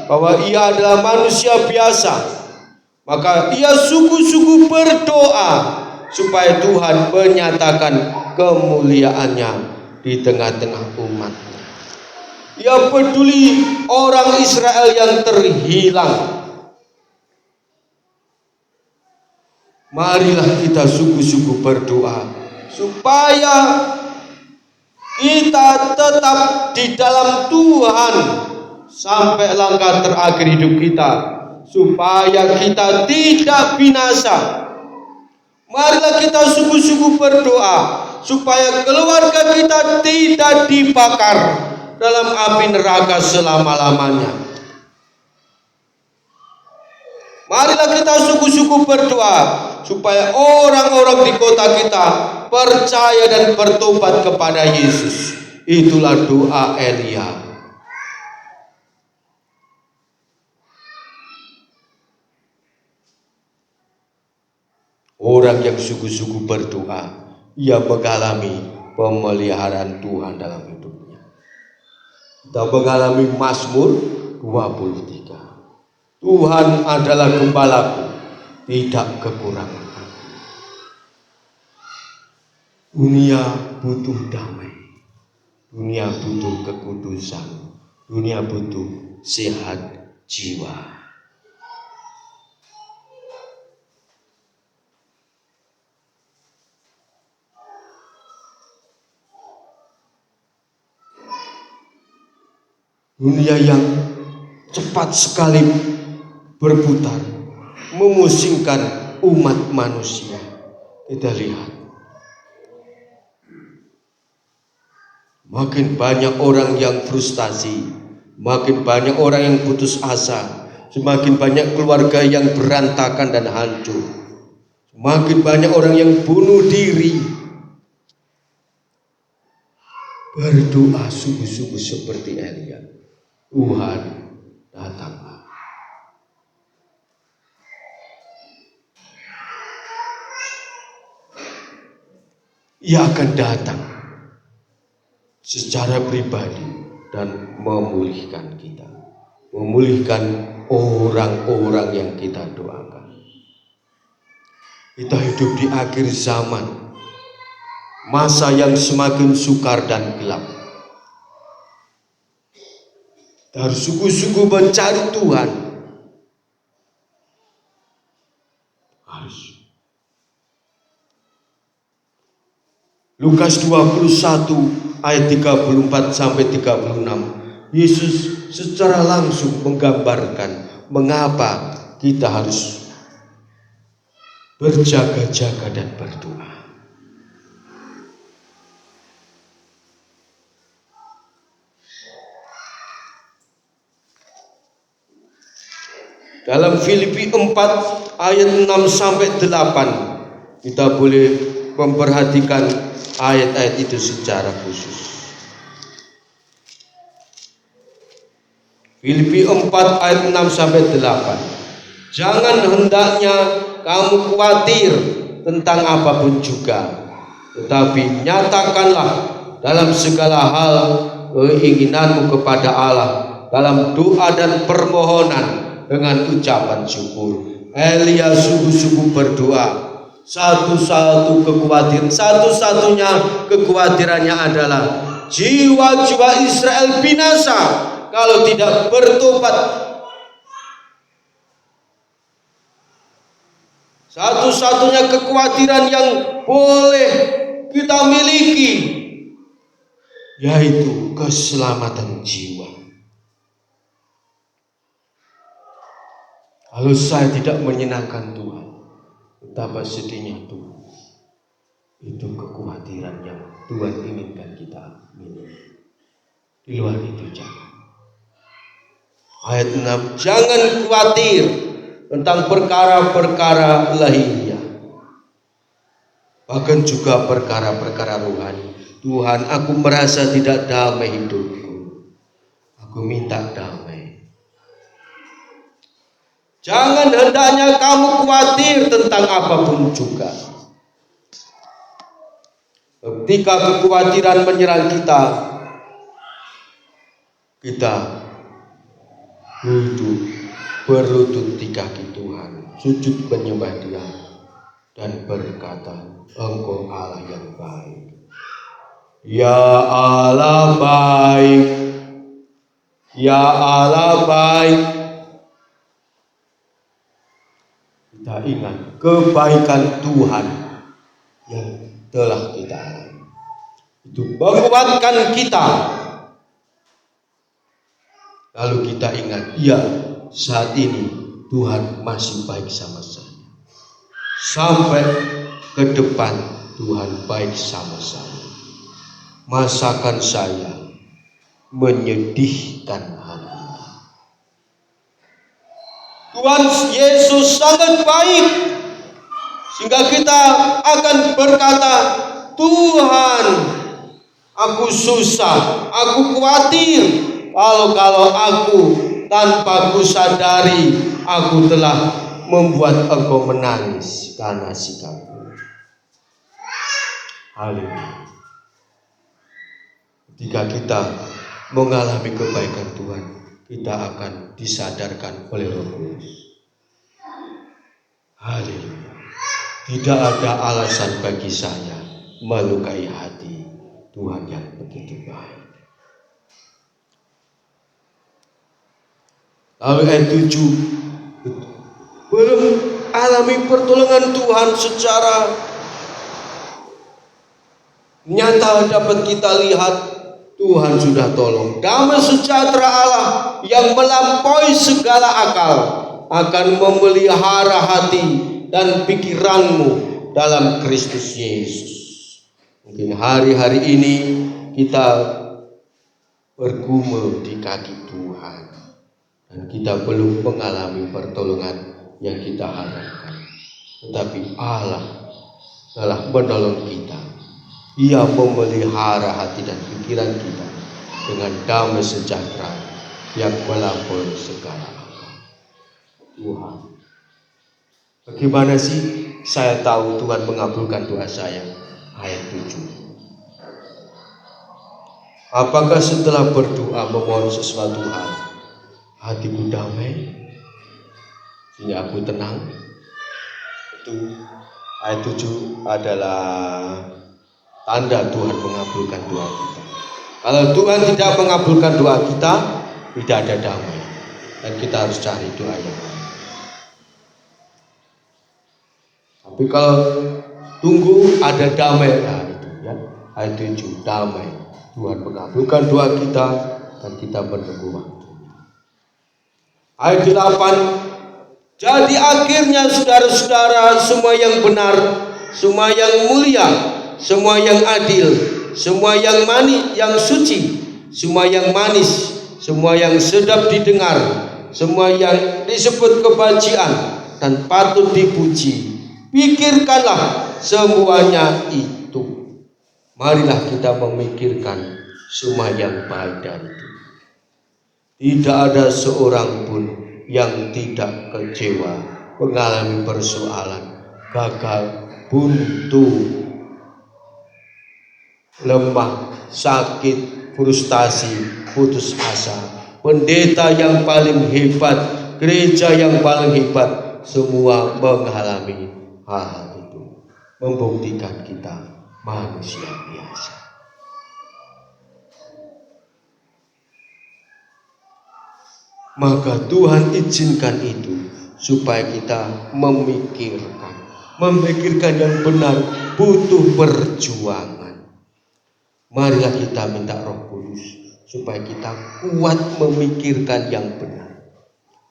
bahwa ia adalah manusia biasa, maka ia sungguh-sungguh berdoa supaya Tuhan menyatakan kemuliaannya di tengah-tengah umatnya. Ia peduli orang Israel yang terhilang. Marilah kita sungguh-sungguh berdoa supaya kita tetap di dalam Tuhan sampai langkah terakhir hidup kita, supaya kita tidak binasa. Marilah kita sungguh-sungguh berdoa supaya keluarga kita tidak dibakar dalam api neraka selama-lamanya. Marilah kita sungguh-sungguh berdoa supaya orang-orang di kota kita percaya dan bertobat kepada Yesus. Itulah doa Elia. Orang yang sungguh-sungguh berdoa, ia mengalami pemeliharaan Tuhan dalam hidupnya. Kita mengalami Mazmur 23. Tuhan adalah gembalaku, tidak kekurangan aku. Dunia butuh damai, dunia butuh kekudusan, dunia butuh sehat jiwa. Dunia yang cepat sekali berputar, memusingkan umat manusia. Kita lihat, makin banyak orang yang frustasi, makin banyak orang yang putus asa, semakin banyak keluarga yang berantakan dan hancur, semakin banyak orang yang bunuh diri. Berdoa sungguh-sungguh seperti Elia, Tuhan datanglah. Ia akan datang secara pribadi dan memulihkan kita, memulihkan orang-orang yang kita doakan. Kita hidup di akhir zaman, masa yang semakin sukar dan gelap. Kita harus sungguh-sungguh mencari Tuhan. Lukas 21 ayat 34 sampai 36. Yesus secara langsung menggambarkan mengapa kita harus berjaga-jaga dan berdoa. Dalam Filipi 4 ayat 6 sampai 8 kita boleh memperhatikan ayat-ayat itu secara khusus. Filipi 4 ayat 6 sampai 8. Jangan hendaknya kamu khawatir tentang apapun juga, tetapi nyatakanlah dalam segala hal keinginanmu kepada Allah dalam doa dan permohonan dengan ucapan syukur. Elia sungguh-sungguh berdoa. Satu-satunya kekhawatirannya adalah jiwa-jiwa Israel binasa kalau tidak bertobat. Satu-satunya kekhawatiran yang boleh kita miliki yaitu keselamatan jiwa. Kalau saya tidak menyenangkan Tuhan, Betapa sedihnya itu kekhawatiran yang Tuhan inginkan kita miliki. Di luar itu jangan. Ayat 6, jangan khawatir tentang perkara-perkara lahiriah, bahkan juga perkara-perkara rohani. Tuhan, aku merasa tidak damai hidupku. Aku minta damai. Jangan hendaknya kamu khawatir tentang apapun juga. Ketika kekhawatiran menyerang kita duduk berlutut di kaki Tuhan, sujud menyembah Dia, dan berkata, Engkau Allah yang baik. Ya Allah baik, ya Allah baik. Kita ingat kebaikan Tuhan yang telah kita alami. Itu menguatkan kita. Lalu kita ingat, ya saat ini Tuhan masih baik sama saya. Sampai ke depan Tuhan baik sama saya. Masakan saya menyedihkan hati. Tuhan Yesus sangat baik, sehingga kita akan berkata, Tuhan, aku susah, aku khawatir kalau aku tanpa ku sadari aku telah membuat Engkau menangis karena sikapku. Haleluya. Ketika kita mengalami kebaikan Tuhan, kita akan disadarkan oleh Roh Kudus. Haleluya. Tidak ada alasan bagi saya melukai hati Tuhan yang begitu baik. Lalu ayat 7, belum alami pertolongan Tuhan secara nyata dapat kita lihat, Tuhan sudah tolong. Damai sejahtera Allah yang melampaui segala akal akan memelihara hati dan pikiranmu dalam Kristus Yesus. Mungkin hari-hari ini kita bergumul di kaki Tuhan dan kita belum mengalami pertolongan yang kita harapkan. Tetapi Allah telah menolong kita. Ia memelihara hati dan pikiran kita dengan damai sejahtera yang melampaui segala akal. Tuhan, bagaimana sih saya tahu Tuhan mengabulkan doa saya? Ayat 7. Apakah setelah berdoa memohon sesuatu hal, hatiku damai sehingga aku tenang? Itu ayat 7 adalah tanda Tuhan mengabulkan doa kita. Kalau Tuhan tidak mengabulkan doa kita, tidak ada damai, dan kita harus cari doa yang lain. Tapi kalau tunggu ada damai, nah itu ya, ayat 7 damai. Tuhan mengabulkan doa kita dan kita menunggu waktunya. Ayat 8, jadi akhirnya saudara-saudara, semua yang benar, semua yang mulia, semua yang adil, semua yang manis, yang suci, semua yang manis, semua yang sedap didengar, semua yang disebut kebajikan dan patut dipuji, pikirkanlah semuanya itu. Marilah kita memikirkan semua yang baik dari itu. Tidak ada seorang pun yang tidak kecewa, mengalami persoalan, gagal, buntu, lemah, sakit, frustasi, putus asa. Pendeta yang paling hebat, gereja yang paling hebat, semua mengalami hal itu. Membuktikan kita manusia biasa. Maka Tuhan izinkan itu supaya kita memikirkan yang benar, butuh perjuangan. Marilah kita minta Roh Kudus supaya kita kuat memikirkan yang benar.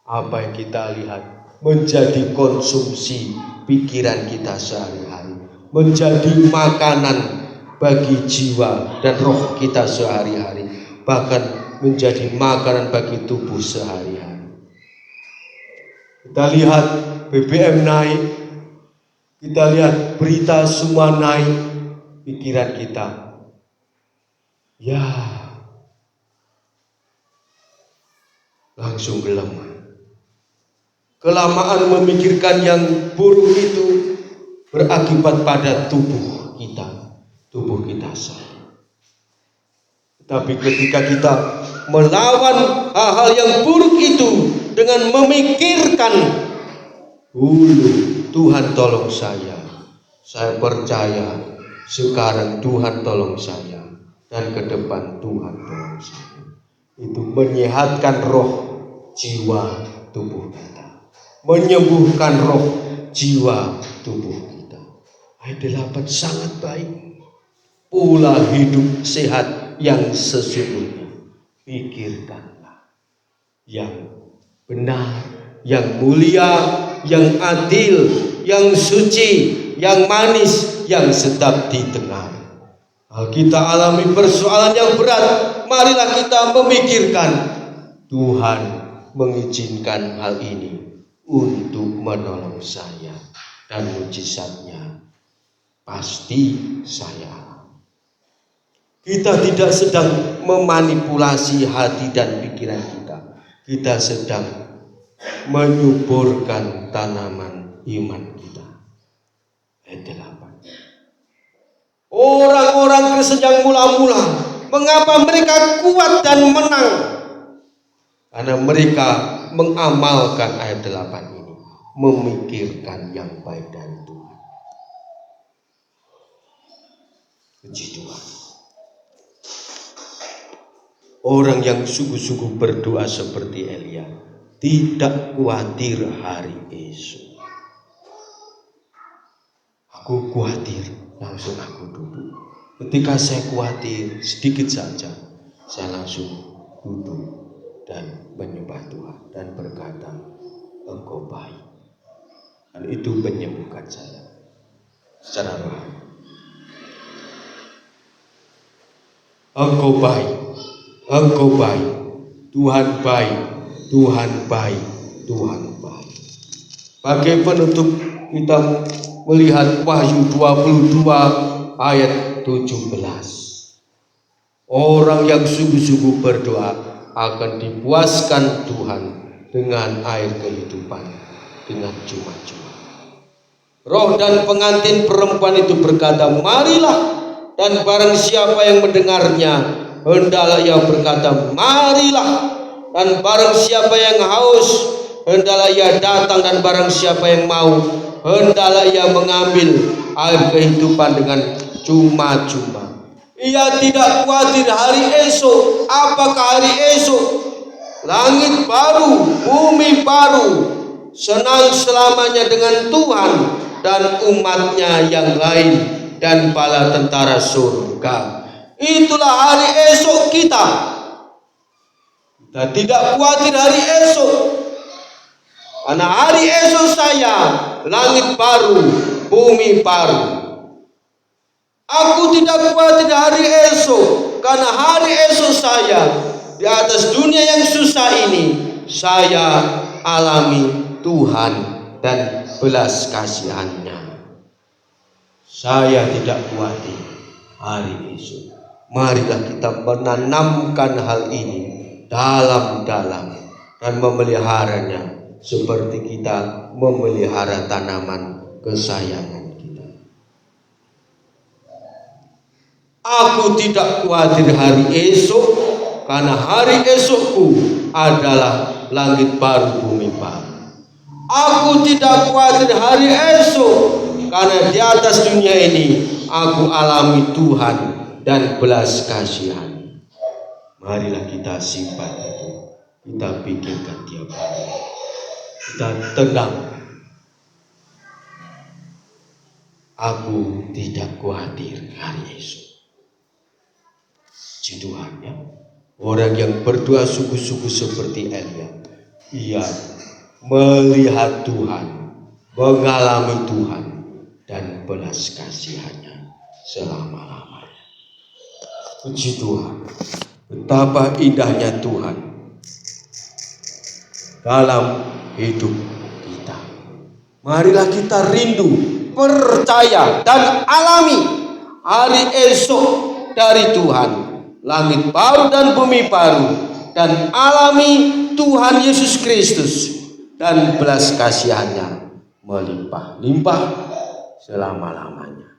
Apa yang kita lihat menjadi konsumsi pikiran kita sehari-hari, menjadi makanan bagi jiwa dan roh kita sehari-hari, bahkan menjadi makanan bagi tubuh sehari-hari. Kita lihat BBM naik, kita lihat berita semua naik, pikiran kita, ya, langsung gelam. Kelamaan memikirkan yang buruk itu berakibat pada tubuh kita sendiri. Tapi ketika kita melawan hal-hal yang buruk itu dengan memikirkan, Tuhan tolong saya percaya sekarang Tuhan tolong saya, dan ke depan Tuhan tolong saya. Itu menyehatkan roh, jiwa, tubuh kita, menyembuhkan roh, jiwa, tubuh kita. Ayat 8 sangat baik. Pola hidup sehat yang sesungguhnya, pikirkanlah yang benar, yang mulia, yang adil, yang suci, yang manis, yang sedap didengar. Kita alami persoalan yang berat, marilah kita memikirkan Tuhan mengizinkan hal ini untuk menolong saya, dan mujizatnya pasti saya alami. Kita tidak sedang memanipulasi hati dan pikiran kita. Kita sedang menyuburkan tanaman iman kita. Ayat 8. Orang-orang Kristen mula-mula, mengapa mereka kuat dan menang? Karena mereka mengamalkan ayat 8 ini, memikirkan yang baik dari Tuhan. Puji Tuhan. Orang yang sungguh-sungguh berdoa seperti Elia tidak khawatir hari esok. Aku khawatir, langsung aku duduk. Ketika saya khawatir sedikit saja, saya langsung duduk dan menyembah Tuhan dan berkata, Engkau baik. Dan itu menyembuhkan saya secara rohani. Engkau baik. Engkau baik, Tuhan baik, Tuhan baik, Tuhan baik. Sebagai penutup, kita melihat Wahyu 22 ayat 17. Orang yang sungguh-sungguh berdoa akan dipuaskan Tuhan dengan air kehidupan, dengan cuma-cuma. Roh dan pengantin perempuan itu berkata, marilah, dan barang siapa yang mendengarnya, hendaklah ia berkata, marilah. Dan barang siapa yang haus, hendaklah ia datang. Dan barang siapa yang mau, hendaklah ia mengambil air kehidupan dengan cuma-cuma. Ia tidak khawatir hari esok. Apakah hari esok? Langit baru, bumi baru, senang selamanya dengan Tuhan dan umatnya yang lain, dan bala tentara surga. Itulah hari esok kita. Kita tidak khawatir hari esok, karena hari esok saya langit baru, bumi baru. Aku tidak khawatir hari esok, karena hari esok saya di atas dunia yang susah ini, saya alami Tuhan dan belas kasihan-Nya. Saya tidak khawatir hari esok. Marilah kita menanamkan hal ini dalam-dalam dan memeliharanya seperti kita memelihara tanaman kesayangan kita. Aku tidak khawatir hari esok, karena hari esokku adalah langit baru, bumi baru. Aku tidak khawatir hari esok, karena di atas dunia ini aku alami Tuhan dan belas kasihan. Marilah kita simpan itu, kita pikirkan tiap hari, kita tenang. Aku tidak khawatir hari esok. Puji Tuhan, ya. Orang yang berdoa sungguh-sungguh seperti Elia, ia melihat Tuhan mengalami Tuhan dan belas kasihannya selama-lamanya. Puji Tuhan, betapa indahnya Tuhan dalam hidup kita. Marilah kita rindu, percaya dan alami hari esok dari Tuhan, langit baru dan bumi baru, dan alami Tuhan Yesus Kristus dan belas kasihannya melimpah-limpah selama-lamanya.